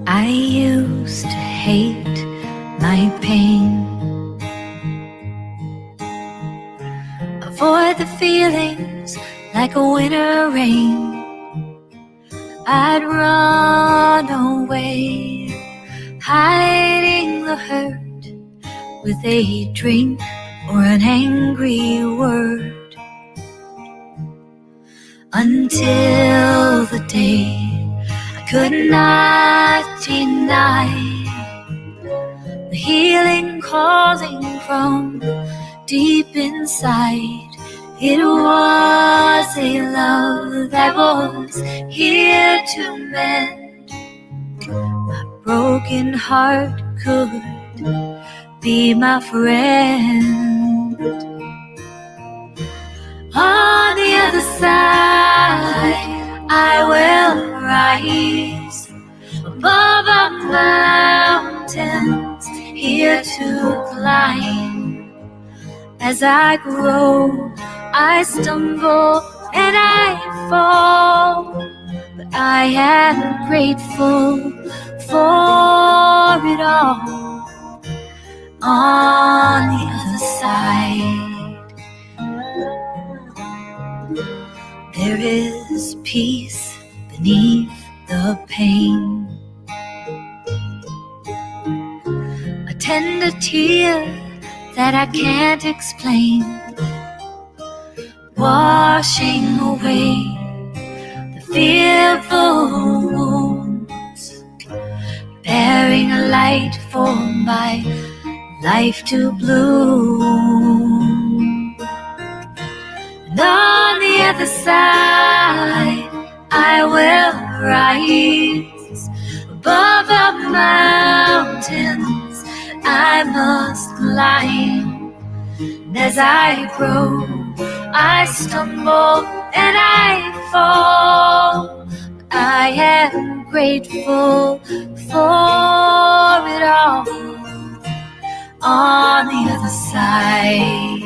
I used to hate my pain, avoid the feelings like a winter rain. I'd run away, hiding the hurt with a drink or an angry word, until the day I could not deny the healing calling from deep inside. It was a love that was here to mend. My broken heart could be my friend. On the other side, I will rise above our mountains, here to climb. As I grow, I stumble and I fall, but I am grateful for it all. On the other side, there is peace beneath the pain, a tender tear that I can't explain, washing away the fearful wounds, bearing a light for my life to bloom. And on the other side, I will rise above the mountains I must climb. And as I grow, I stumble and I fall. I am grateful for it all. On the other side,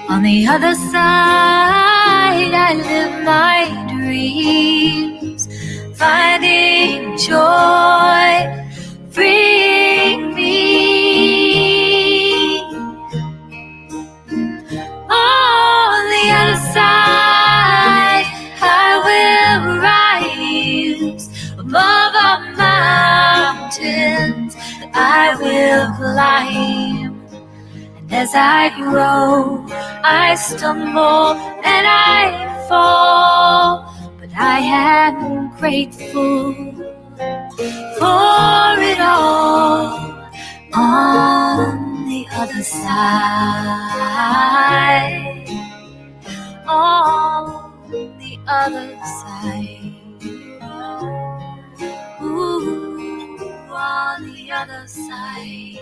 on the other side, I live my dreams, finding joy, freeing me. On the other side, I will rise above our mountains, I will climb. And as I grow, I stumble and I fall, but I am grateful for it all. On the other side, on the other side, ooh, on the other side.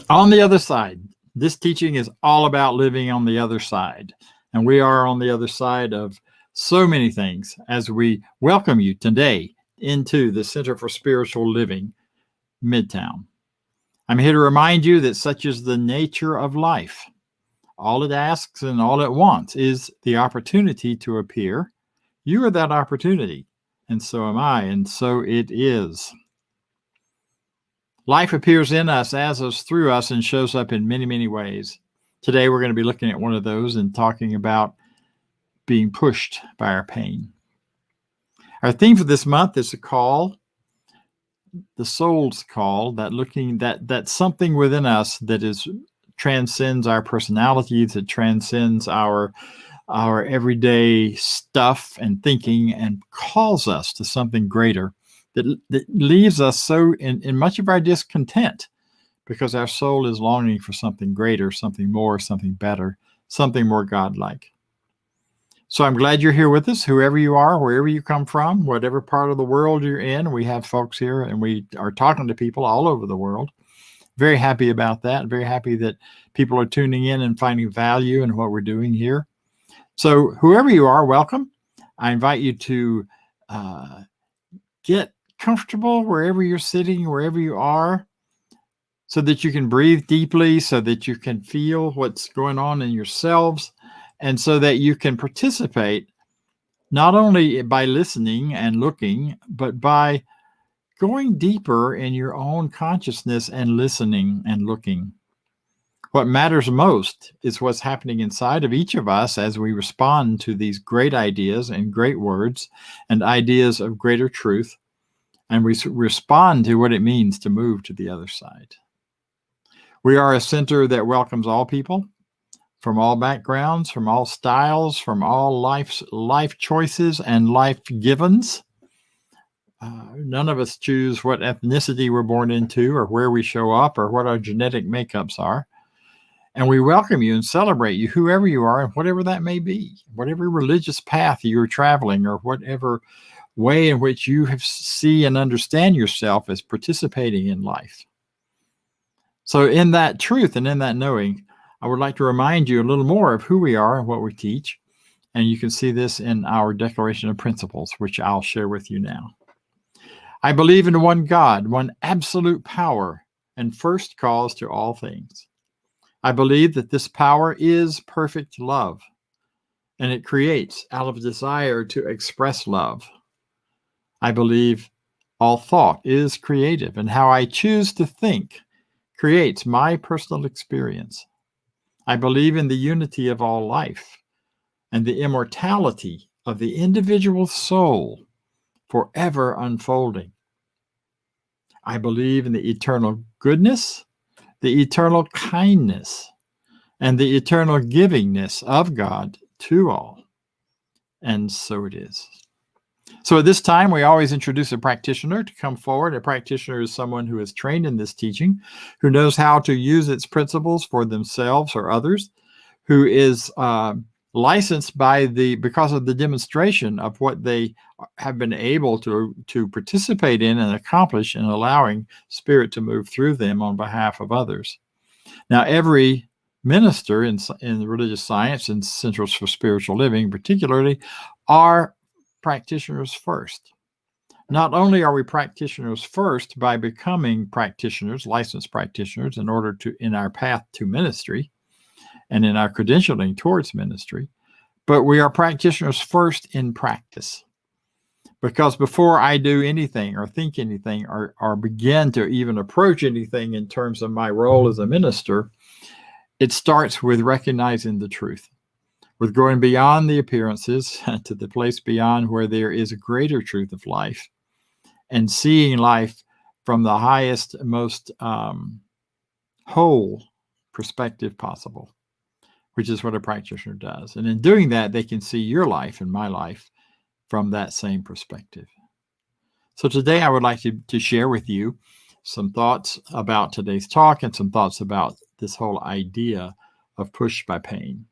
On the other side, this teaching is all about living on the other side. And we are on the other side of so many things as we welcome you today into the Center for Spiritual Living, Midtown. I'm here to remind you that such is the nature of life. All it asks and all it wants is the opportunity to appear. You are that opportunity, and so am I, and so it is. Life appears in us, as us, through us, and shows up in many, many ways. Today, we're going to be looking at one of those and talking about being pushed by our pain. Our theme for this month is a call, the soul's call, that something within us that transcends our personalities, that transcends our everyday stuff and thinking, and calls us to something greater. That leaves us so in much of our discontent, because our soul is longing for something greater, something more, something better, something more godlike. So I'm glad you're here with us, whoever you are, wherever you come from, whatever part of the world you're in. We have folks here, and we are talking to people all over the world. Very happy about that. Very happy that people are tuning in and finding value in what we're doing here. So whoever you are, welcome. I invite you to get comfortable wherever you're sitting, wherever you are, so that you can breathe deeply, so that you can feel what's going on in yourselves, and so that you can participate not only by listening and looking, but by going deeper in your own consciousness and listening and looking. What matters most is what's happening inside of each of us as we respond to these great ideas and great words and ideas of greater truth. And we respond to what it means to move to the other side. We are a center that welcomes all people from all backgrounds, from all styles, from all life choices and life givens. None of us choose what ethnicity we're born into, or where we show up, or what our genetic makeups are. And we welcome you and celebrate you, whoever you are, and whatever that may be, whatever religious path you're traveling, or whatever way in which you see and understand yourself as participating in life. So in that truth and in that knowing, I would like to remind you a little more of who we are and what we teach. And you can see this in our Declaration of Principles, which I'll share with you now. I believe in one God, one absolute power, and first cause to all things. I believe that this power is perfect love, and it creates out of desire to express love. I believe all thought is creative, and how I choose to think creates my personal experience. I believe in the unity of all life and the immortality of the individual soul forever unfolding. I believe in the eternal goodness, the eternal kindness, and the eternal givingness of God to all. And so it is. So at this time, we always introduce a practitioner to come forward. A practitioner is someone who is trained in this teaching, who knows how to use its principles for themselves or others, who is licensed because of the demonstration of what they have been able to participate in and accomplish in allowing Spirit to move through them on behalf of others. Now, every minister in religious science and Centers for Spiritual Living particularly are practitioners first. Not only are we practitioners first by becoming practitioners, licensed practitioners, in our path to ministry and in our credentialing towards ministry, but we are practitioners first in practice. Because before I do anything or think anything or begin to even approach anything in terms of my role as a minister, it starts with recognizing the truth, with going beyond the appearances to the place beyond where there is a greater truth of life, and seeing life from the highest, most whole perspective possible, which is what a practitioner does. And in doing that, they can see your life and my life from that same perspective. So today I would like to share with you some thoughts about today's talk and some thoughts about this whole idea of push by pain.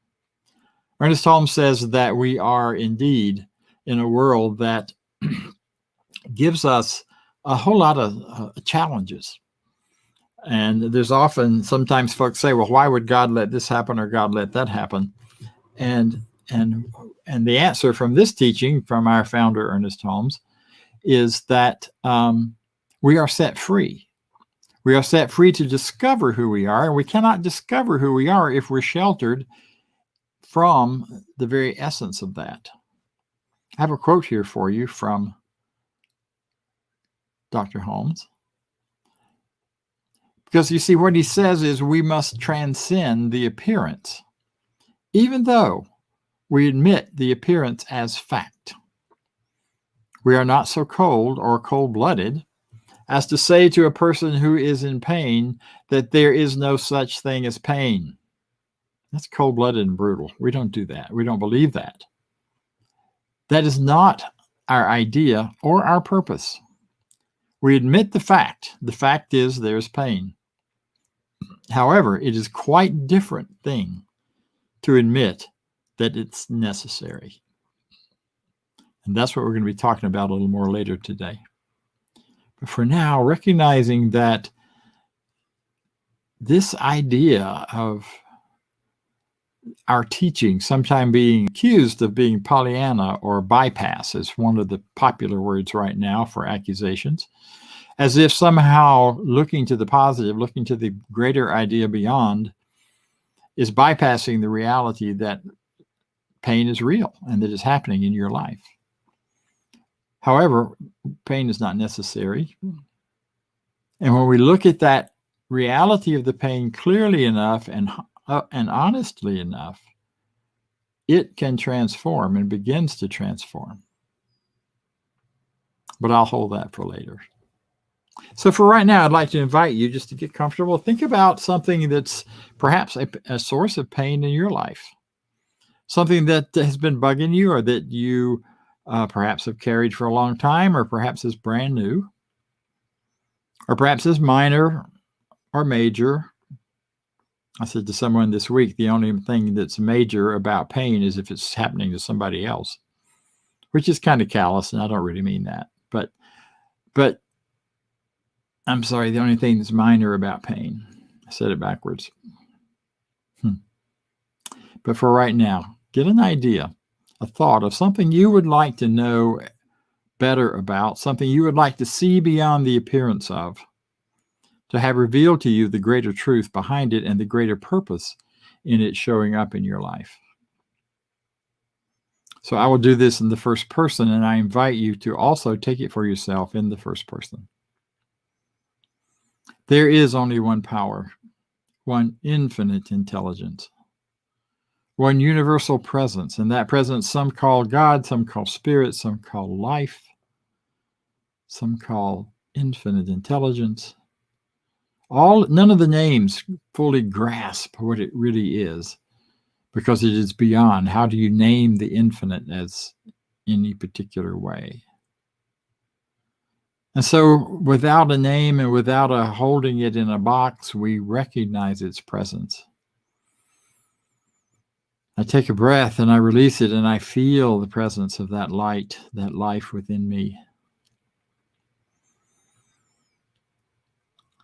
Ernest Holmes says that we are indeed in a world that gives us a whole lot of challenges. And there's sometimes folks say, well, why would God let this happen or God let that happen? And the answer from this teaching from our founder, Ernest Holmes, is that we are set free. We are set free to discover who we are, and we cannot discover who we are if we're sheltered from the very essence of that. I have a quote here for you from Dr. Holmes. Because you see, what he says is we must transcend the appearance, even though we admit the appearance as fact. We are not so cold or cold-blooded as to say to a person who is in pain that there is no such thing as pain. That's cold-blooded and brutal. We don't do that. We don't believe that. That is not our idea or our purpose. We admit the fact. The fact is there's pain. However, it is quite a different thing to admit that it's necessary. And that's what we're going to be talking about a little more later today. But for now, recognizing that this idea of our teaching sometimes being accused of being Pollyanna or bypass is one of the popular words right now for accusations, as if somehow looking to the positive, looking to the greater idea beyond, is bypassing the reality that pain is real and that is happening in your life. However, pain is not necessary. And when we look at that reality of the pain clearly enough and honestly enough, it can transform and begins to transform. But I'll hold that for later. So for right now, I'd like to invite you just to get comfortable. Think about something that's perhaps a source of pain in your life. Something that has been bugging you, or that you perhaps have carried for a long time, or perhaps is brand new, or perhaps is minor or major. I said to someone this week, the only thing that's major about pain is if it's happening to somebody else, which is kind of callous, and I don't really mean that. But I'm sorry, the only thing that's minor about pain. I said it backwards. But for right now, get an idea, a thought of something you would like to know better about, something you would like to see beyond the appearance of, to have revealed to you the greater truth behind it and the greater purpose in it showing up in your life. So I will do this in the first person, and I invite you to also take it for yourself in the first person. There is only one power, one infinite intelligence, one universal presence, and that presence some call God, some call spirit, some call life, some call infinite intelligence. None of the names fully grasp what it really is, because it is beyond. How do you name the infinite as any particular way? And so without a name and without holding it in a box, we recognize its presence. I take a breath and I release it, and I feel the presence of that light, that life within me.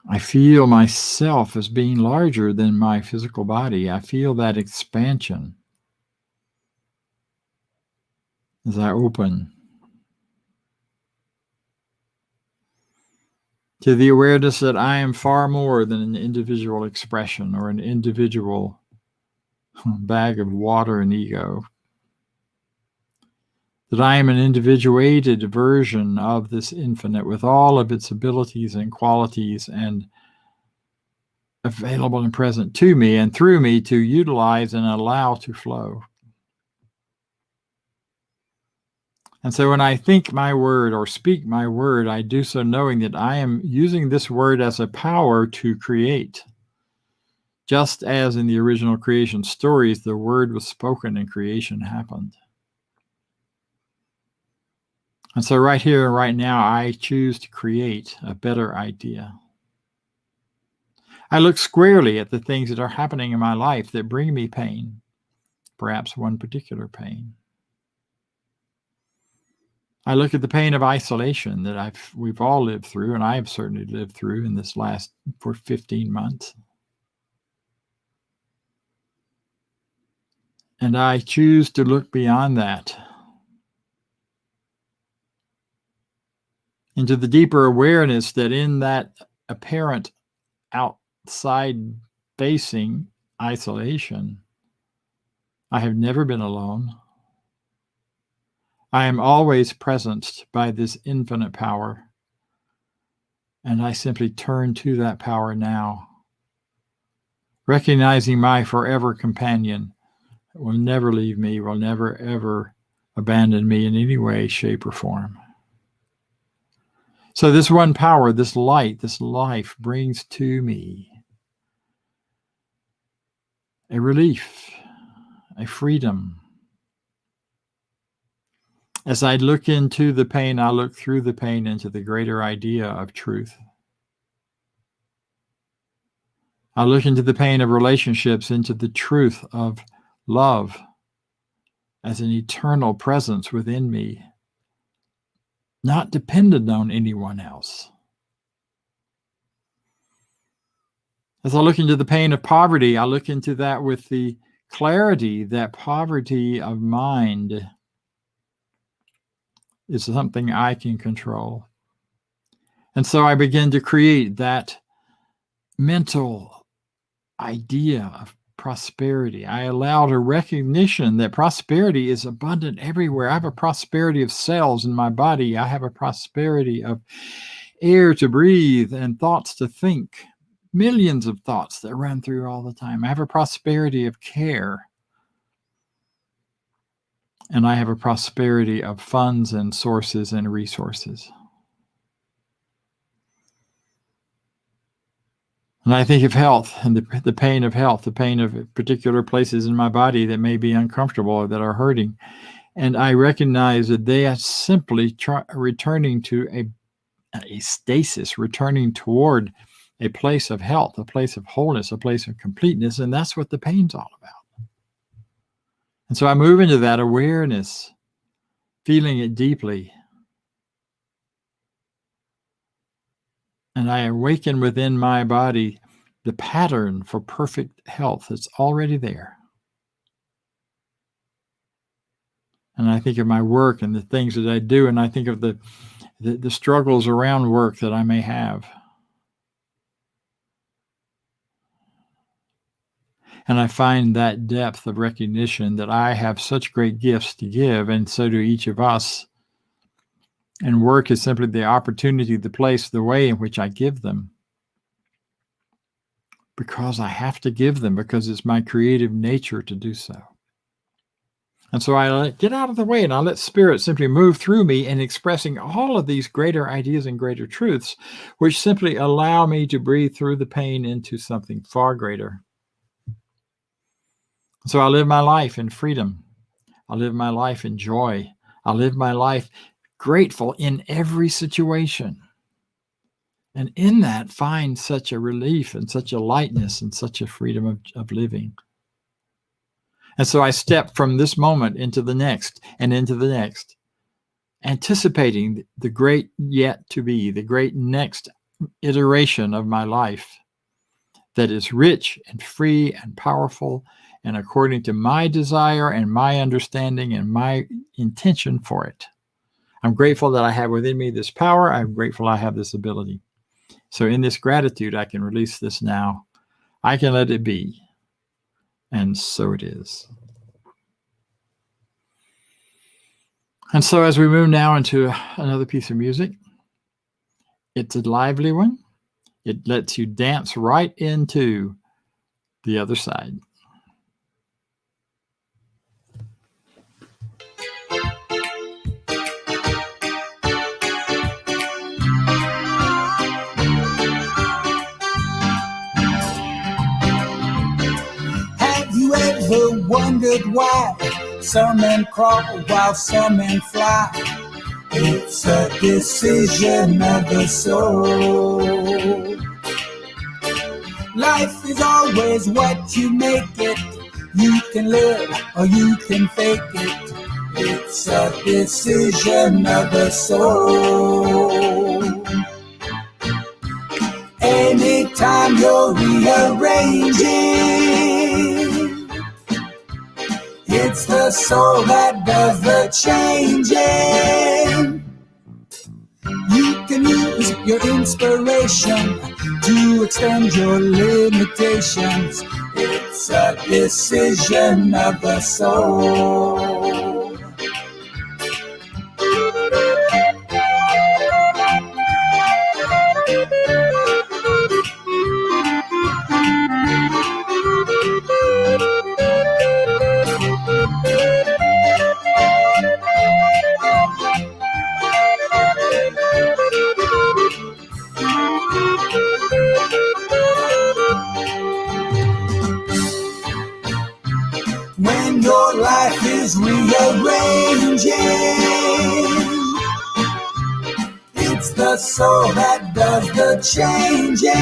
I feel myself as being larger than my physical body. I feel that expansion as I open to the awareness that I am far more than an individual expression or an individual bag of water and ego. That I am an individuated version of this infinite with all of its abilities and qualities, and available and present to me and through me to utilize and allow to flow. And so when I think my word or speak my word, I do so knowing that I am using this word as a power to create. Just as in the original creation stories, the word was spoken and creation happened. And so right here and right now, I choose to create a better idea. I look squarely at the things that are happening in my life that bring me pain. perhaps one particular pain. I look at the pain of isolation that we've all lived through, and I have certainly lived through in this last 15 months. And I choose to look beyond that into the deeper awareness that in that apparent outside-facing isolation, I have never been alone. I am always presenced by this infinite power, and I simply turn to that power now, recognizing my forever companion will never leave me, will never, ever abandon me in any way, shape, or form. So this one power, this light, this life brings to me a relief, a freedom. As I look into the pain, I look through the pain into the greater idea of truth. I look into the pain of relationships, into the truth of love as an eternal presence within me, not dependent on anyone else. As I look into the pain of poverty, I look into that with the clarity that poverty of mind is something I can control. And so I begin to create that mental idea of prosperity. I allowed a recognition that prosperity is abundant everywhere. I have a prosperity of cells in my body. I have a prosperity of air to breathe and thoughts to think. Millions of thoughts that run through all the time. I have a prosperity of care. And I have a prosperity of funds and sources and resources. And I think of health and the pain of health, the pain of particular places in my body that may be uncomfortable or that are hurting. And I recognize that they are simply returning to a stasis, returning toward a place of health, a place of wholeness, a place of completeness. And that's what the pain's all about. And so I move into that awareness, feeling it deeply. And I awaken within my body the pattern for perfect health that's already there. And I think of my work and the things that I do, and I think of the struggles around work that I may have. And I find that depth of recognition that I have such great gifts to give, and so do each of us. And work is simply the opportunity, the place, the way in which I give them. Because I have to give them, because it's my creative nature to do so. And so I get out of the way and I let Spirit simply move through me in expressing all of these greater ideas and greater truths, which simply allow me to breathe through the pain into something far greater. So I live my life in freedom. I live my life in joy. I live my life grateful in every situation. And in that, find such a relief and such a lightness and such a freedom of living. And so I step from this moment into the next and into the next, anticipating the great yet to be, the great next iteration of my life that is rich and free and powerful and according to my desire and my understanding and my intention for it. I'm grateful that I have within me this power. I'm grateful I have this ability. So in this gratitude, I can release this now. I can let it be. And so it is. And so as we move now into another piece of music, it's a lively one. It lets you dance right into the other side. Ever wondered why some men crawl while some men fly? It's a decision of the soul. Life is always what you make it. You can live or you can fake it. It's a decision of the soul. Anytime you're rearranging, it's the soul that does the changing. You can use your inspiration to extend your limitations. It's a decision of the soul. When your life is rearranging, it's the soul that does the changing.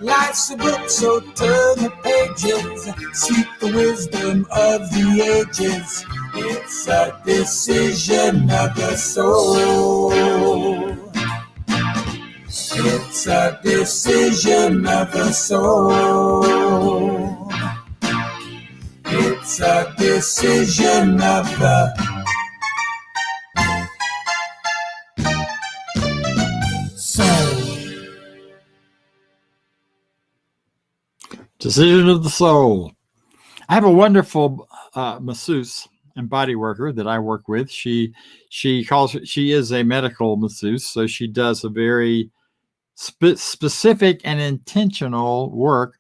Life's a book, so turn the pages, seek the wisdom of the ages. It's a decision of the soul. It's a decision of the soul. It's a decision of the soul. Decision of the soul. I have a wonderful masseuse and body worker that I work with. She is a medical masseuse, so she does a very specific and intentional work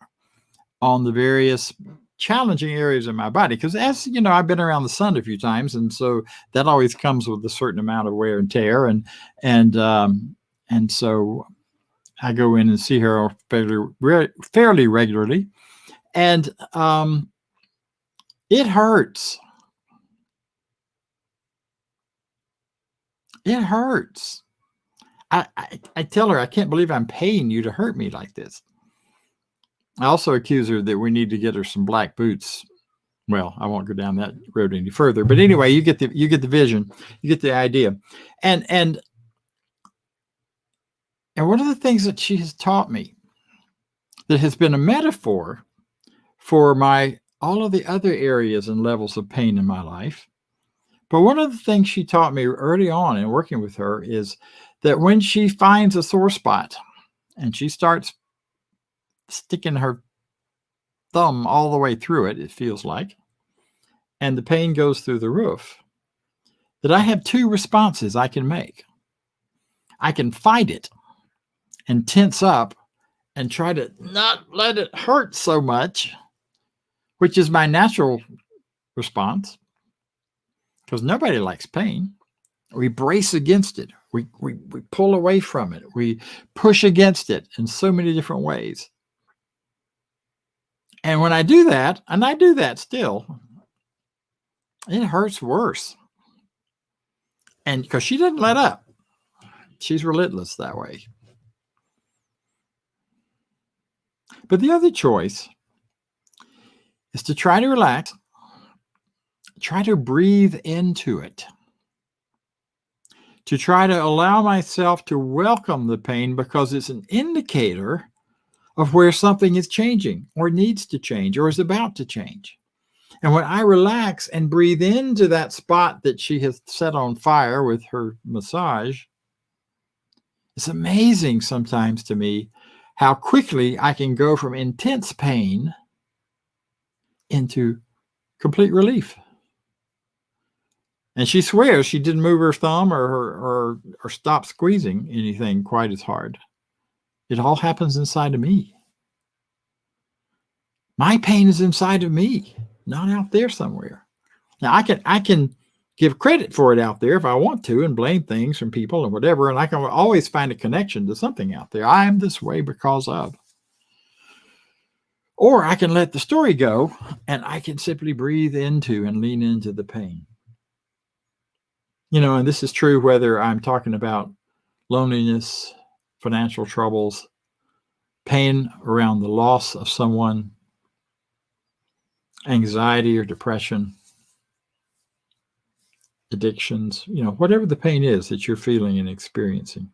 on the various challenging areas of my body. Because, as you know, I've been around the sun a few times, and so that always comes with a certain amount of wear and tear, and so I go in and see her fairly regularly, and it hurts. It hurts. I tell her, I can't believe I'm paying you to hurt me like this. I also accuse her that we need to get her some black boots. Well, I won't go down that road any further. But anyway, you get the vision, you get the idea, and one of the things that she has taught me that has been a metaphor for all of the other areas and levels of pain in my life. But one of the things she taught me early on in working with her is that when she finds a sore spot and she starts sticking her thumb all the way through it, it feels like, and the pain goes through the roof, that I have two responses I can make. I can fight it and tense up and try to not let it hurt so much, which is my natural response, because nobody likes pain. We brace against it. We pull away from it. We push against it in so many different ways. And when I do that, and I do that still, it hurts worse. And because she doesn't let up. She's relentless that way. But the other choice is to try to relax, try to breathe into it, to try to allow myself to welcome the pain, because it's an indicator of where something is changing or needs to change or is about to change. And when I relax and breathe into that spot that she has set on fire with her massage, it's amazing sometimes to me how quickly I can go from intense pain into complete relief. And she swears she didn't move her thumb or stop squeezing anything quite as hard. It all happens inside of me. My pain is inside of me, not out there somewhere. Now I can give credit for it out there if I want to, and blame things from people and whatever, and I can always find a connection to something out there. I am this way because of. Or I can let the story go, and I can simply breathe into and lean into the pain. You know, and this is true whether I'm talking about loneliness, financial troubles, pain around the loss of someone, anxiety or depression, addictions, whatever the pain is that you're feeling and experiencing.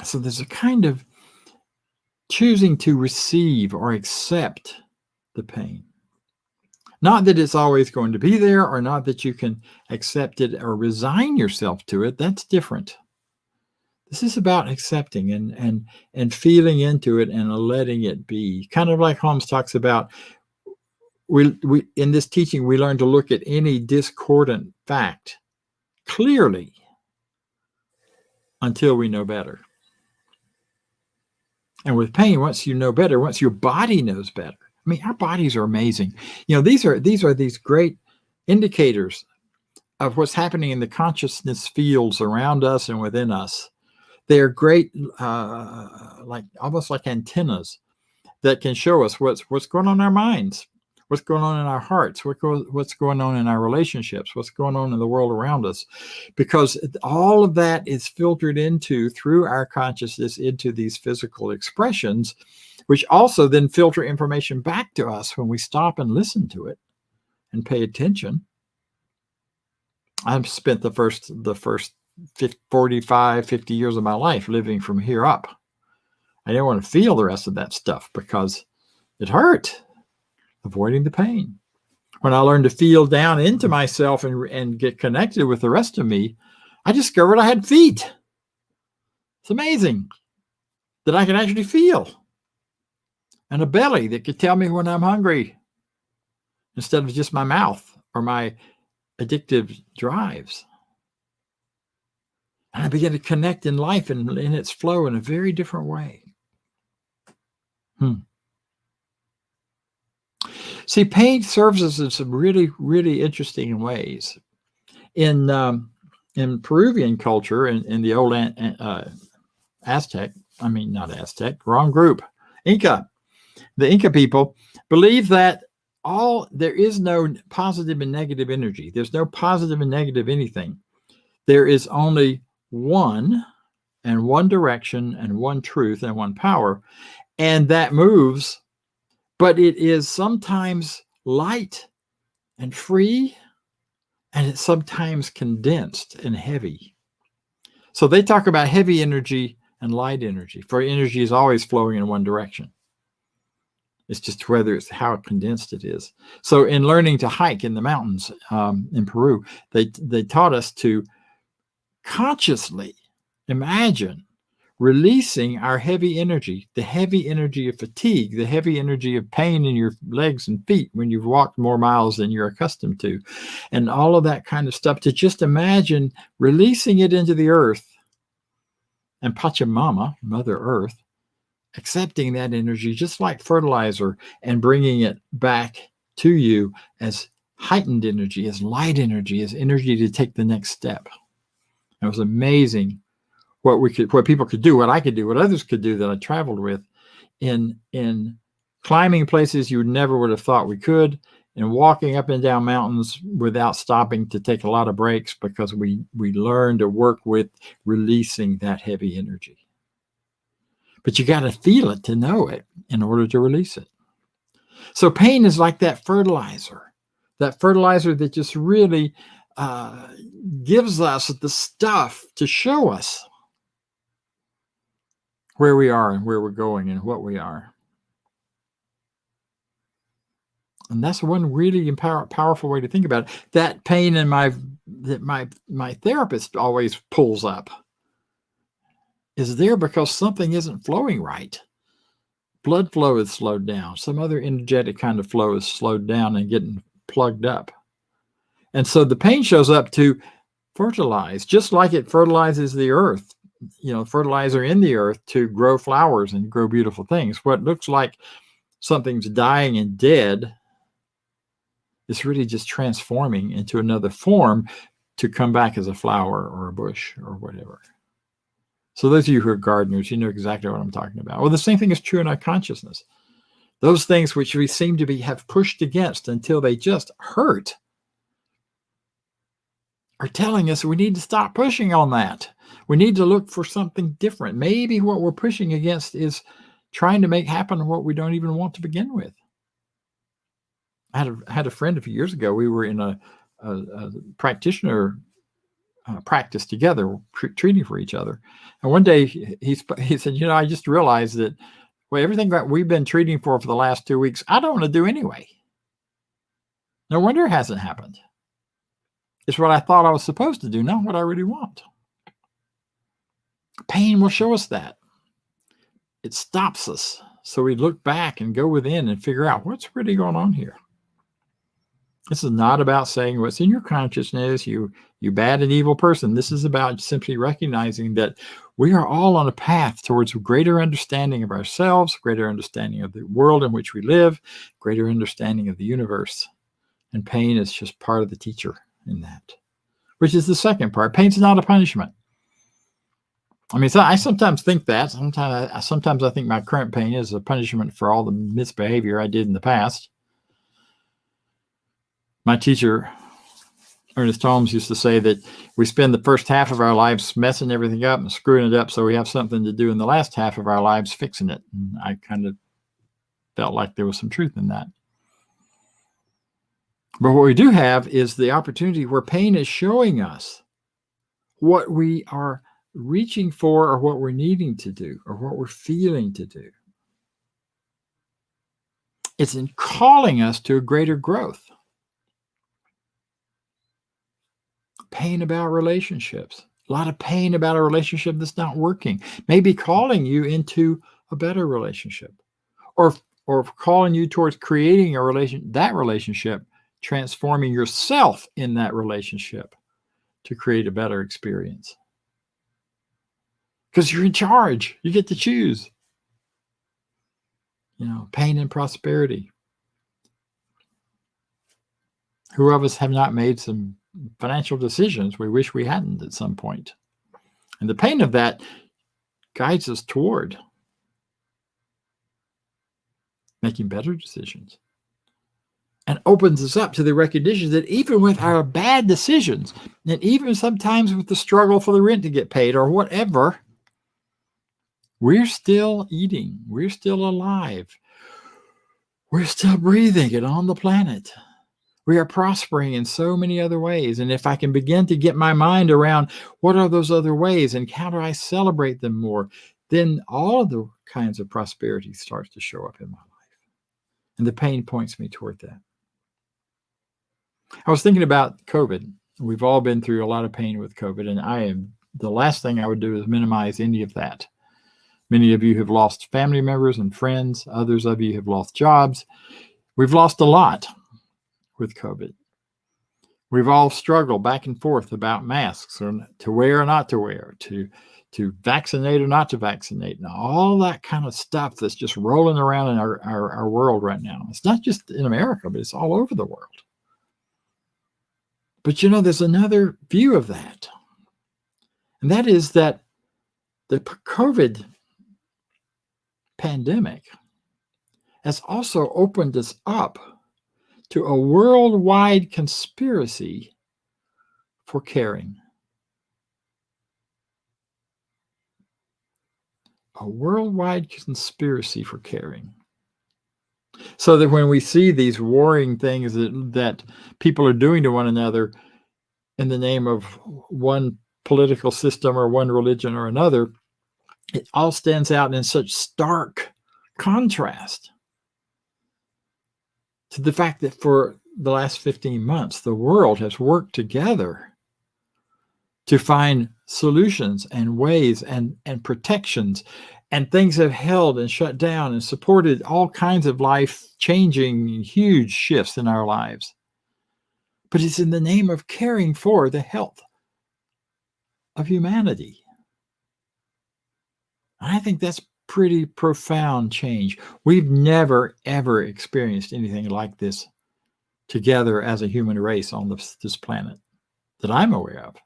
So there's a kind of choosing to receive or accept the pain. Not that it's always going to be there, or not that you can accept it or resign yourself to it. That's different. This is about accepting and feeling into it and letting it be. Kind of like Holmes talks about, we in this teaching, we learn to look at any discordant fact clearly until we know better. And with pain, once you know better, once your body knows better. I mean, our bodies are amazing. These are these great indicators of what's happening in the consciousness fields around us and within us. They are great, like almost like antennas that can show us what's going on in our minds, what's going on in our hearts, what's going on in our relationships, what's going on in the world around us, because all of that is filtered through our consciousness into these physical expressions, which also then filter information back to us when we stop and listen to it and pay attention. I've spent the first 45, 50 years of my life living from here up. I didn't want to feel the rest of that stuff because it hurt, avoiding the pain. When I learned to feel down into myself and get connected with the rest of me, I discovered I had feet. It's amazing that I can actually feel. And a belly that could tell me when I'm hungry instead of just my mouth or my addictive drives. And I began to connect in life and in its flow in a very different way. See, pain serves us in some really, really interesting ways. In Peruvian culture, in the old Aztec, not Aztec, wrong group, Inca. The Inca people believe that there is no positive and negative energy. There's no positive and negative anything. There is only one direction and one truth and one power. And that moves, but it is sometimes light and free, and it's sometimes condensed and heavy. So they talk about heavy energy and light energy, for energy is always flowing in one direction. It's just how condensed it is. So in learning to hike in the mountains in Peru, they taught us to consciously imagine releasing our heavy energy, the heavy energy of fatigue, the heavy energy of pain in your legs and feet when you've walked more miles than you're accustomed to, and all of that kind of stuff, to just imagine releasing it into the earth, and Pachamama, Mother Earth, accepting that energy just like fertilizer and bringing it back to you as heightened energy, as light energy, as energy to take the next step. It was amazing what people could do, what I could do, what others could do that I traveled with in climbing places you never would have thought we could, and walking up and down mountains without stopping to take a lot of breaks, because we learned to work with releasing that heavy energy. But you got to feel it to know it in order to release it. So pain is like that fertilizer that just really gives us the stuff to show us where we are and where we're going and what we are. And that's one really powerful way to think about it. That pain that my therapist always pulls up is there because something isn't flowing right. Blood flow is slowed down. Some other energetic kind of flow is slowed down and getting plugged up. And so the pain shows up to fertilize, just like it fertilizes the earth, fertilizer in the earth to grow flowers and grow beautiful things. What looks like something's dying and dead is really just transforming into another form to come back as a flower or a bush or whatever. So those of you who are gardeners, you know exactly what I'm talking about. Well, the same thing is true in our consciousness. Those things which we seem to have pushed against until they just hurt are telling us we need to stop pushing on that. We need to look for something different. Maybe what we're pushing against is trying to make happen what we don't even want to begin with. I had a friend a few years ago. We were in a practitioner practice together, treating for each other. And one day he said, you know, I just realized that, well, everything that we've been treating for the last 2 weeks, I don't want to do anyway. No wonder it hasn't happened. It's what I thought I was supposed to do, not what I really want. Pain will show us that. It stops us. So we look back and go within and figure out what's really going on here. This is not about saying what's in your consciousness, you bad and evil person. This is about simply recognizing that we are all on a path towards a greater understanding of ourselves, greater understanding of the world in which we live, greater understanding of the universe. And pain is just part of the teacher in that, which is the second part. Pain's not a punishment. I mean, I sometimes think that. Sometimes I think my current pain is a punishment for all the misbehavior I did in the past. My teacher, Ernest Holmes, used to say that we spend the first half of our lives messing everything up and screwing it up so we have something to do in the last half of our lives fixing it. And I kind of felt like there was some truth in that. But what we do have is the opportunity where pain is showing us what we are reaching for or what we're needing to do or what we're feeling to do. It's in calling us to a greater growth. Pain about relationships. A lot of pain about a relationship that's not working. Maybe calling you into a better relationship. Or calling you towards creating that relationship, transforming yourself in that relationship to create a better experience. Because you're in charge. You get to choose. You know, pain and prosperity. Who of us have not made some financial decisions we wish we hadn't at some point? And the pain of that guides us toward making better decisions and opens us up to the recognition that even with our bad decisions, and even sometimes with the struggle for the rent to get paid or whatever, we're still eating. We're still alive. We're still breathing and on the planet. We are prospering in so many other ways. And if I can begin to get my mind around what are those other ways and how do I celebrate them more, then all of the kinds of prosperity starts to show up in my life. And the pain points me toward that. I was thinking about COVID. We've all been through a lot of pain with COVID, and the last thing I would do is minimize any of that. Many of you have lost family members and friends. Others of you have lost jobs. We've lost a lot with COVID. We've all struggled back and forth about masks, or to wear or not to wear, to vaccinate or not to vaccinate, and all that kind of stuff that's just rolling around in our world right now. It's not just in America, but it's all over the world. But you know, there's another view of that. And that is that the COVID pandemic has also opened us up to a worldwide conspiracy for caring. A worldwide conspiracy for caring. So that when we see these warring things that people are doing to one another in the name of one political system or one religion or another, it all stands out in such stark contrast to the fact that for the last 15 months, the world has worked together to find solutions and ways and protections, and things have held and shut down and supported all kinds of life-changing, huge shifts in our lives. But it's in the name of caring for the health of humanity. I think that's pretty profound change. We've never, ever experienced anything like this together as a human race on this planet that I'm aware of.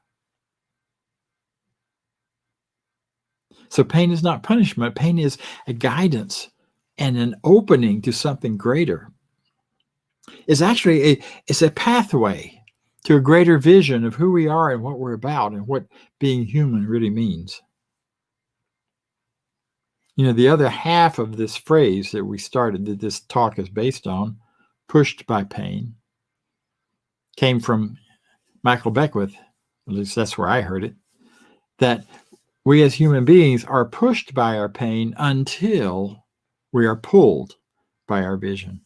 So pain is not punishment. Pain is a guidance and an opening to something greater. It's actually it's a pathway to a greater vision of who we are and what we're about and what being human really means. You know, the other half of this phrase that we started, that this talk is based on, pushed by pain, came from Michael Beckwith. At least that's where I heard it, that we as human beings are pushed by our pain until we are pulled by our vision.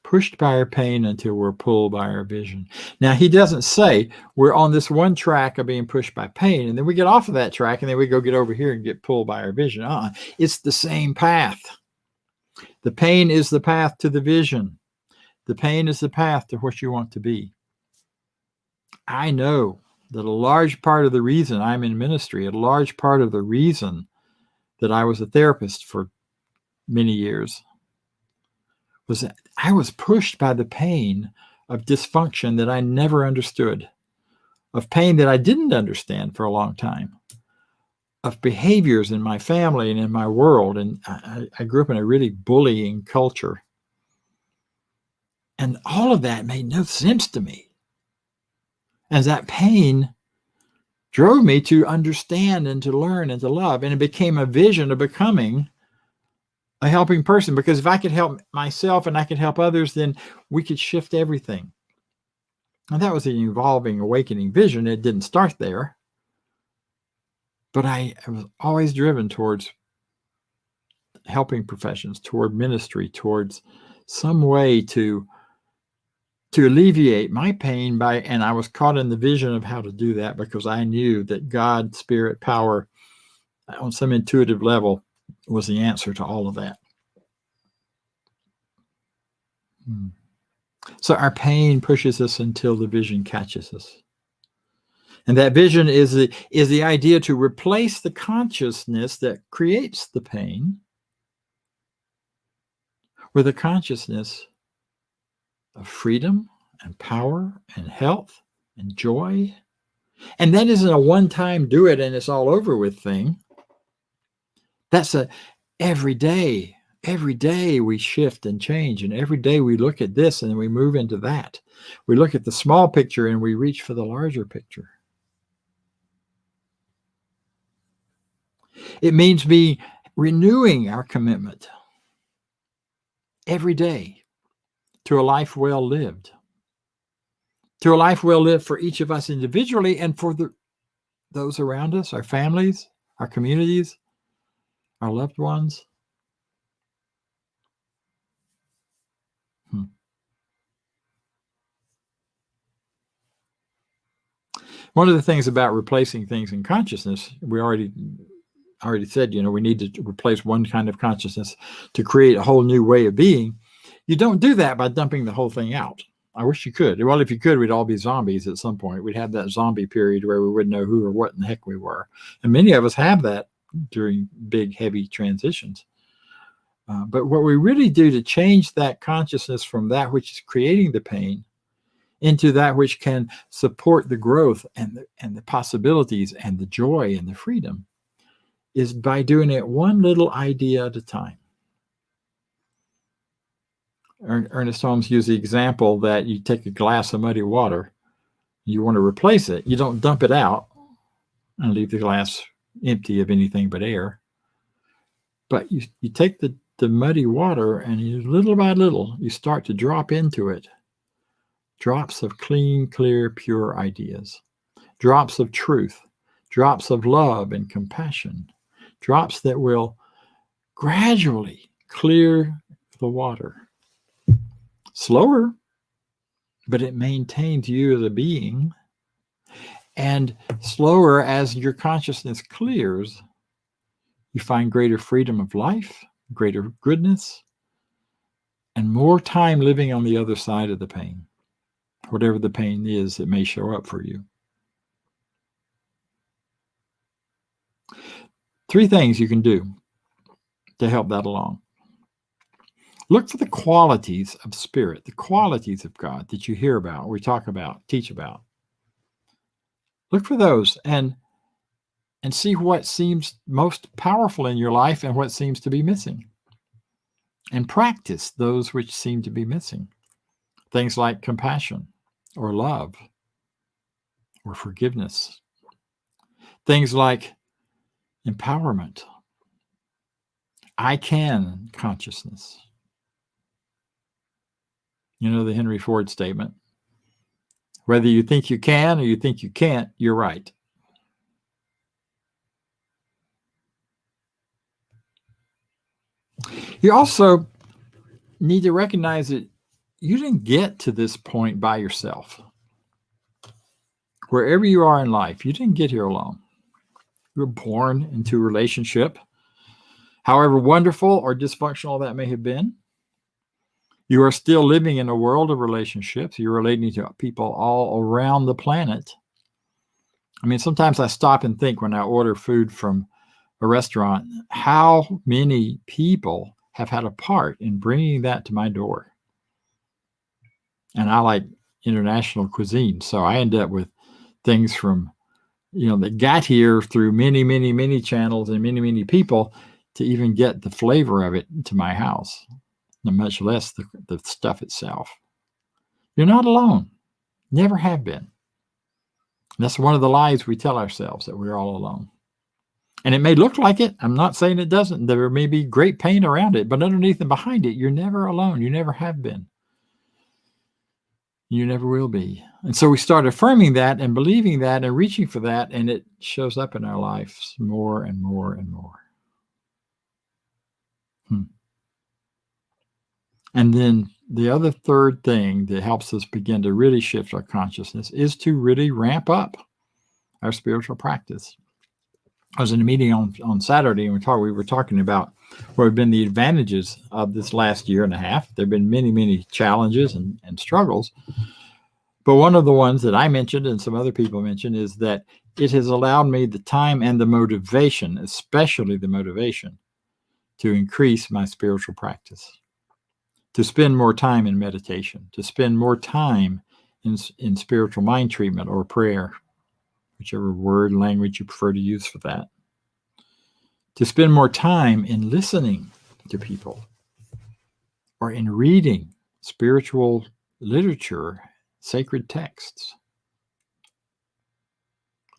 Pushed by our pain until we're pulled by our vision. Now, he doesn't say we're on this one track of being pushed by pain, and then we get off of that track, and then we go get over here and get pulled by our vision. It's the same path. The pain is the path to the vision. The pain is the path to what you want to be. I know that a large part of the reason I'm in ministry, a large part of the reason that I was a therapist for many years, was that I was pushed by the pain of dysfunction that I never understood, of pain that I didn't understand for a long time, of behaviors in my family and in my world. And I grew up in a really bullying culture. And all of that made no sense to me. And that pain drove me to understand and to learn and to love. And it became a vision of becoming a helping person, because if I could help myself and I could help others, then we could shift everything. And that was an evolving, awakening vision. It didn't start there, but I was always driven towards helping professions, toward ministry, towards some way to alleviate my pain and I was caught in the vision of how to do that, because I knew that God, spirit, power, on some intuitive level, was the answer to all of that. So our pain pushes us until the vision catches us. And that vision is the idea to replace the consciousness that creates the pain with a consciousness of freedom and power and health and joy. And that isn't a one-time do it and it's all over with thing. That's every day we shift and change, and every day we look at this and we move into that. We look at the small picture and we reach for the larger picture. It means renewing our commitment every day to a life well lived. To a life well lived for each of us individually and for those around us, our families, our communities, our loved ones. One of the things about replacing things in consciousness, we already said, we need to replace one kind of consciousness to create a whole new way of being. You don't do that by dumping the whole thing out. I wish you could. Well, if you could, we'd all be zombies at some point. We'd have that zombie period where we wouldn't know who or what in the heck we were. And many of us have that during big, heavy transitions. But what we really do to change that consciousness from that which is creating the pain into that which can support the growth and the possibilities and the joy and the freedom is by doing it one little idea at a time. Ernest Holmes used the example that you take a glass of muddy water, you want to replace it. You don't dump it out and leave the glass empty of anything but air. But you take the muddy water and little by little, you start to drop into it drops of clean, clear, pure ideas, drops of truth, drops of love and compassion, drops that will gradually clear the water. Slower, but it maintains you as a being. And slower, as your consciousness clears, you find greater freedom of life, greater goodness, and more time living on the other side of the pain, whatever the pain is that may show up for you. 3 things you can do to help that along. Look for the qualities of spirit, the qualities of God that you hear about, we talk about, teach about. Look for those and see what seems most powerful in your life and what seems to be missing. And practice those which seem to be missing. Things like compassion or love or forgiveness. Things like empowerment. I can consciousness. You know the Henry Ford statement. Whether you think you can or you think you can't, you're right. You also need to recognize that you didn't get to this point by yourself. Wherever you are in life, you didn't get here alone. You were born into a relationship, however wonderful or dysfunctional that may have been. You are still living in a world of relationships. You're relating to people all around the planet. I mean, sometimes I stop and think when I order food from a restaurant, how many people have had a part in bringing that to my door. And I like international cuisine, so I end up with things from, that got here through many, many, many channels and many, many people to even get the flavor of it to my house, much less the stuff itself. You're not alone. Never have been. That's one of the lies we tell ourselves, that we're all alone. And it may look like it. I'm not saying it doesn't. There may be great pain around it, but underneath and behind it, you're never alone. You never have been. You never will be. And so we start affirming that and believing that and reaching for that, and it shows up in our lives more and more and more. And then the other third thing that helps us begin to really shift our consciousness is to really ramp up our spiritual practice. I was in a meeting on Saturday, and we were talking about what have been the advantages of this last year and a half. There have been many, many challenges and struggles. But one of the ones that I mentioned and some other people mentioned is that it has allowed me the time and the motivation, especially the motivation, to increase my spiritual practice, to spend more time in meditation, to spend more time in spiritual mind treatment or prayer, whichever word and language you prefer to use for that, to spend more time in listening to people or in reading spiritual literature, sacred texts.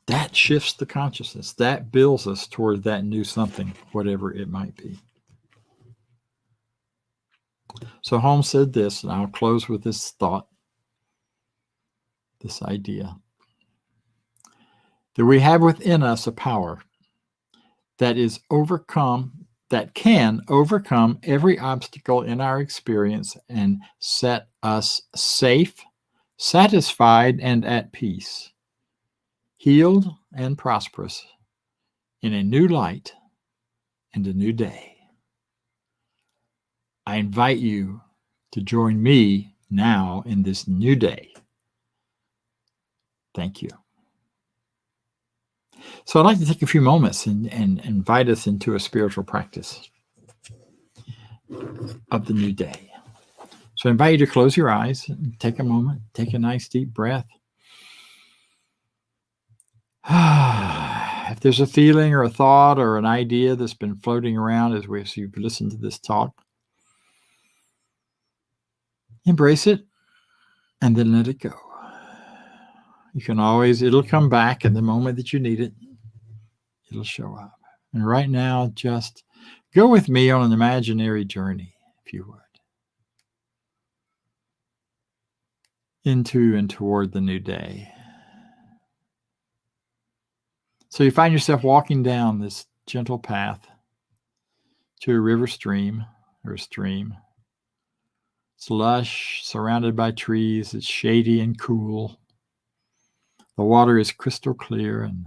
That shifts the consciousness. That builds us toward that new something, whatever it might be. So Holmes said this, and I'll close with this thought, this idea, that we have within us a power that can overcome every obstacle in our experience and set us safe, satisfied, and at peace, healed and prosperous in a new light and a new day. I invite you to join me now in this new day. Thank you. So I'd like to take a few moments and invite us into a spiritual practice of the new day. So I invite you to close your eyes and take a moment, take a nice deep breath. If there's a feeling or a thought or an idea that's been floating around as you've listened to this talk, embrace it and then let it go. You can it'll come back in the moment that you need it. It'll show up. And right now, just go with me on an imaginary journey, if you would, into and toward the new day. So you find yourself walking down this gentle path to a river stream or a stream. It's lush, surrounded by trees. It's shady and cool. The water is crystal clear and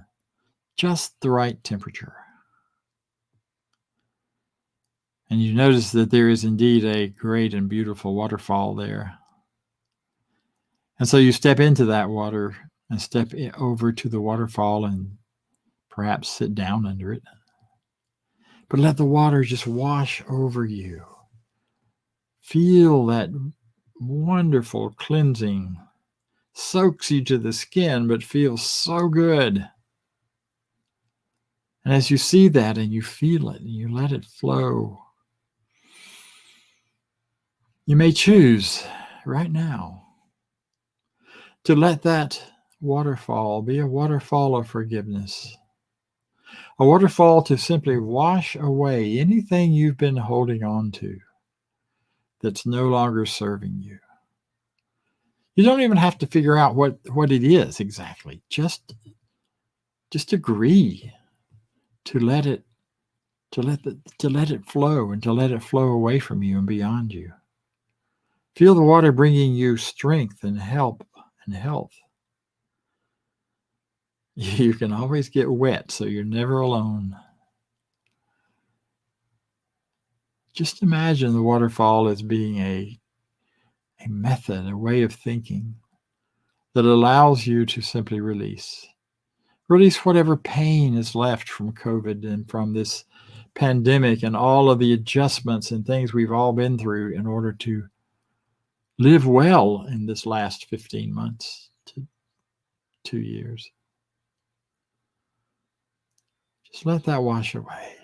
just the right temperature. And you notice that there is indeed a great and beautiful waterfall there. And so you step into that water and step over to the waterfall and perhaps sit down under it. But let the water just wash over you. Feel that wonderful cleansing. Soaks you to the skin, but feels so good. And as you see that and you feel it and you let it flow, you may choose right now to let that waterfall be a waterfall of forgiveness, A waterfall to simply wash away anything you've been holding on to that's no longer serving you. You don't even have to figure out what it is exactly. Just agree to let it flow, and to let it flow away from you and beyond you. Feel the water bringing you strength and help and health. You can always get wet, so you're never alone. Just imagine the waterfall as being a method, a way of thinking that allows you to simply release. Release whatever pain is left from COVID and from this pandemic and all of the adjustments and things we've all been through in order to live well in this last 15 months to 2 years. Just let that wash away.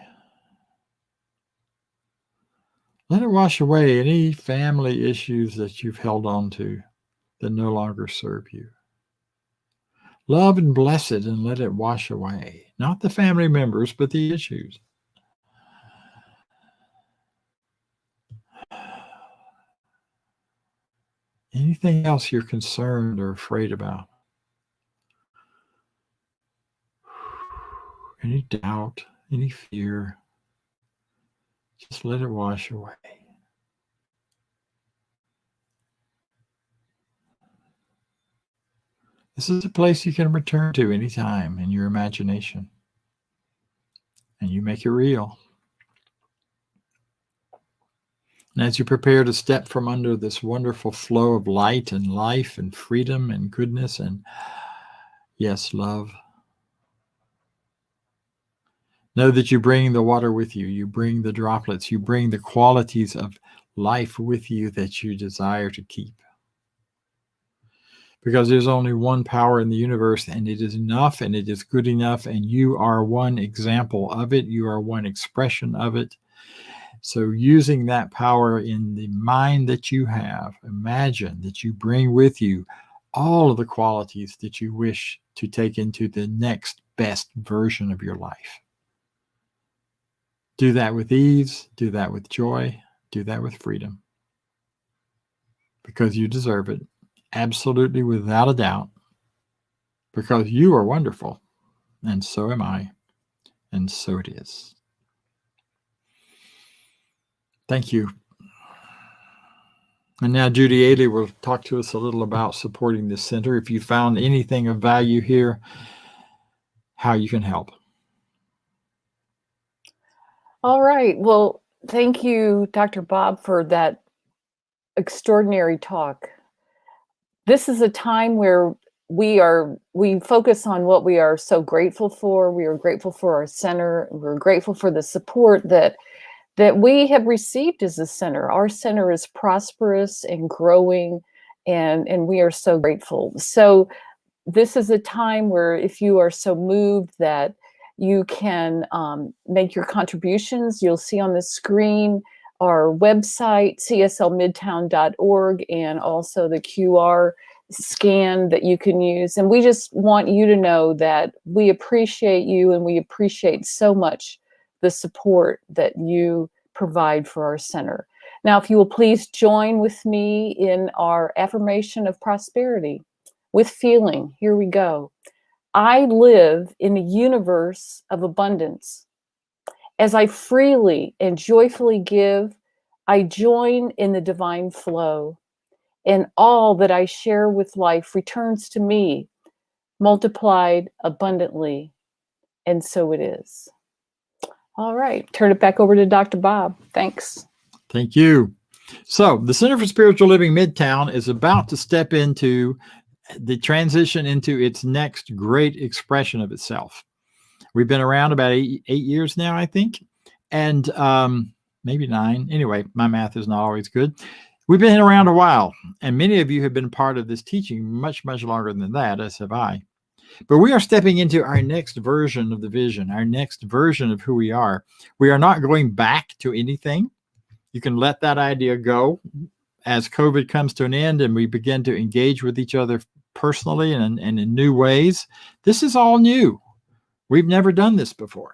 Let it wash away any family issues that you've held on to that no longer serve you. Love and bless it and let it wash away. Not the family members, but the issues. Anything else you're concerned or afraid about? Any doubt, any fear, just let it wash away. This is a place you can return to anytime in your imagination, and you make it real. And as you prepare to step from under this wonderful flow of light and life and freedom and goodness and, yes, love, know that you bring the water with you. You bring the droplets. You bring the qualities of life with you that you desire to keep. Because there's only one power in the universe, and it is enough, and it is good enough, and you are one example of it. You are one expression of it. So using that power in the mind that you have, imagine that you bring with you all of the qualities that you wish to take into the next best version of your life. Do that with ease, do that with joy, do that with freedom. Because you deserve it, absolutely without a doubt. Because you are wonderful, and so am I, and so it is. Thank you. And now Judy Ailey will talk to us a little about supporting this center. If you found anything of value here, how you can help. All right. Well, thank you, Dr. Bob, for that extraordinary talk. This is a time where we focus on what we are so grateful for. We are grateful for our center. We're grateful for the support that we have received as a center. Our center is prosperous and growing, and we are so grateful. So this is a time where if you are so moved that you can make your contributions, you'll see on the screen our website, cslmidtown.org, and also the QR scan that you can use. And we just want you to know that we appreciate you, and we appreciate so much the support that you provide for our center. Now, if you will please join with me in our affirmation of prosperity with feeling. Here we go. I live in a universe of abundance. As I freely and joyfully give, I join in the divine flow, and all that I share with life returns to me, multiplied abundantly, and so it is. All right, turn it back over to Dr. Bob. Thanks. Thank you. So the Center for Spiritual Living Midtown is about to step into the transition into its next great expression of itself. We've been around about eight years now, I think, and maybe 9. Anyway, my math is not always good. We've been around a while, and many of you have been part of this teaching much, much longer than that, as have I. But we are stepping into our next version of the vision, our next version of who we are. We are not going back to anything. You can let that idea go as COVID comes to an end and we begin to engage with each other personally and in new ways. This is all new. We've never done this before.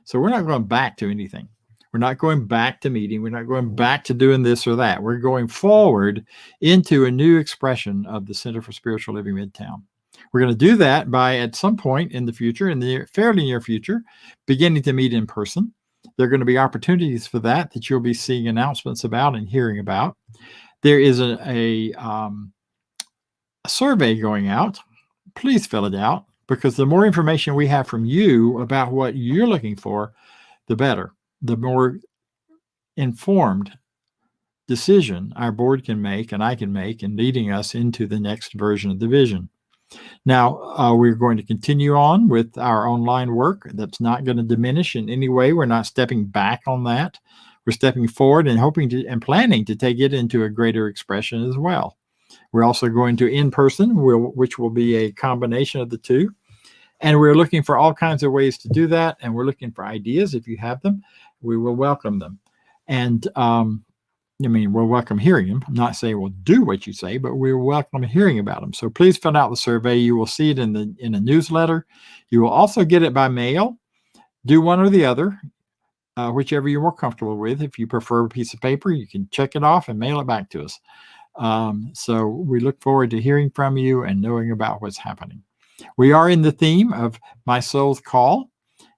So we're not going back to anything. We're not going back to meeting. We're not going back to doing this or that. We're going forward into a new expression of the Center for Spiritual Living Midtown. We're going to do that by, at some point in the future, in the fairly near future, beginning to meet in person. There are going to be opportunities for that you'll be seeing announcements about and hearing about. There is a survey going out. Please fill it out, because the more information we have from you about what you're looking for, the better. The more informed decision our board can make and I can make in leading us into the next version of the vision. Now, we're going to continue on with our online work. That's not going to diminish in any way. We're not stepping back on that. We're stepping forward and hoping to and planning to take it into a greater expression as well. We're also going to in-person, which will be a combination of the two. And we're looking for all kinds of ways to do that. And we're looking for ideas. If you have them, we will welcome them. And we'll welcome hearing them. I'm not saying we'll do what you say, but we'll welcome hearing about them. So please fill out the survey. You will see it in a newsletter. You will also get it by mail. Do one or the other, whichever you're more comfortable with. If you prefer a piece of paper, you can check it off and mail it back to us. So we look forward to hearing from you and knowing about what's happening. We are in the theme of My Soul's Call.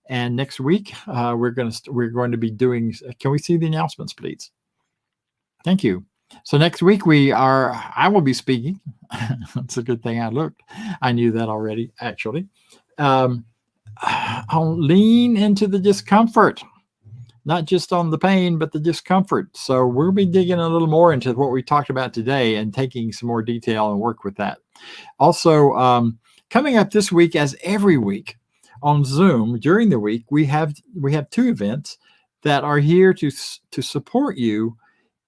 And next week, we're going to be doing, can we see the announcements, please? Thank you. So next week I will be speaking. It's a good thing I looked. I knew that already, actually. I'll lean into the discomfort, not just on the pain, but the discomfort. So we'll be digging a little more into what we talked about today and taking some more detail and work with that. Also, coming up this week, as every week on Zoom during the week, we have two events that are here to support you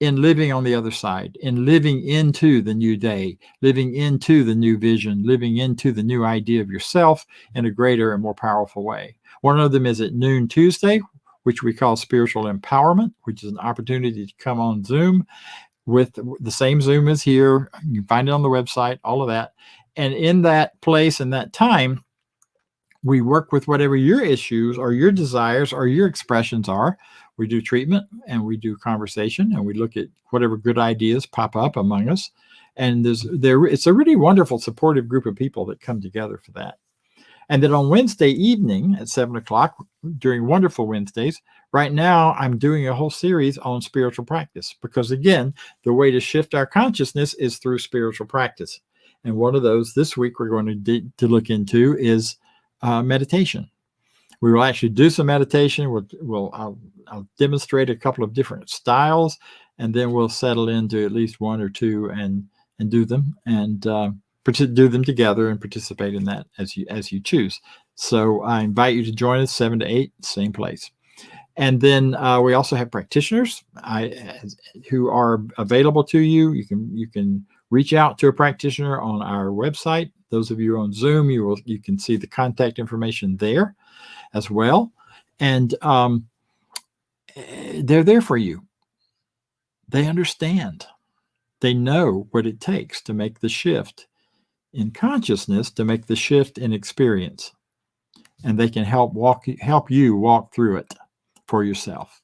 in living on the other side, in living into the new day, living into the new vision, living into the new idea of yourself in a greater and more powerful way. One of them is at noon Tuesday, which we call Spiritual Empowerment, which is an opportunity to come on Zoom with the same Zoom as here. You can find it on the website, all of that. And in that place and that time, we work with whatever your issues or your desires or your expressions are. We do treatment and we do conversation and we look at whatever good ideas pop up among us. And it's a really wonderful, supportive group of people that come together for that. And then on Wednesday evening at 7:00, during Wonderful Wednesdays, right now I'm doing a whole series on spiritual practice, because again, the way to shift our consciousness is through spiritual practice. And one of those this week we're going to look into is meditation. We will actually do some meditation. I'll demonstrate a couple of different styles, and then we'll settle into at least one or two and do them and do them together and participate in that as you choose. So I invite you to join us 7 to 8, same place. And then we also have practitioners who are available to you. You can reach out to a practitioner on our website. Those of you on Zoom, you can see the contact information there as well. And they're there for you. They understand. They know what it takes to make the shift in consciousness, to make the shift in experience. And they can help you walk through it for yourself,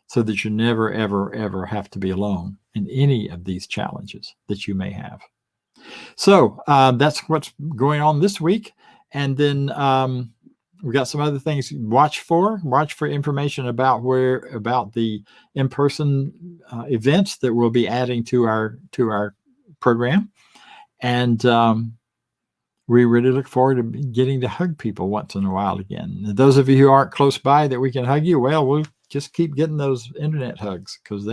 so that you never, ever, ever have to be alone in any of these challenges that you may have. So that's what's going on this week. And then we've got some other things to watch for information about the in-person events that we'll be adding to our program. And we really look forward to getting to hug people once in a while again. And those of you who aren't close by that we can hug you, well, we'll just keep getting those internet hugs, because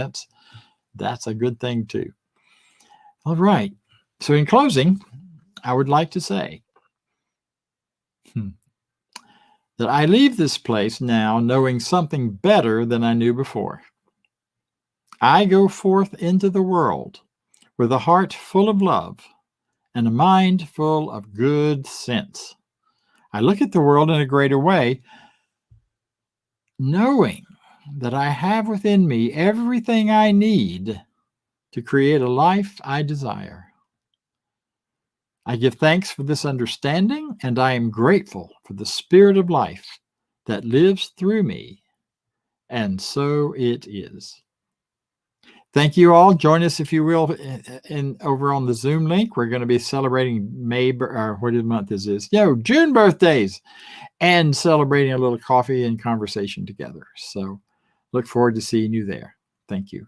that's a good thing too. All right. So in closing, I would like to say that I leave this place now knowing something better than I knew before. I go forth into the world with a heart full of love and a mind full of good sense. I look at the world in a greater way, knowing that I have within me everything I need to create a life I desire. I give thanks for this understanding, and I am grateful for the spirit of life that lives through me. And so it is. Thank you all. Join us, if you will, over on the Zoom link. We're going to be celebrating what month is this? June birthdays, and celebrating a little coffee and conversation together. So look forward to seeing you there. Thank you.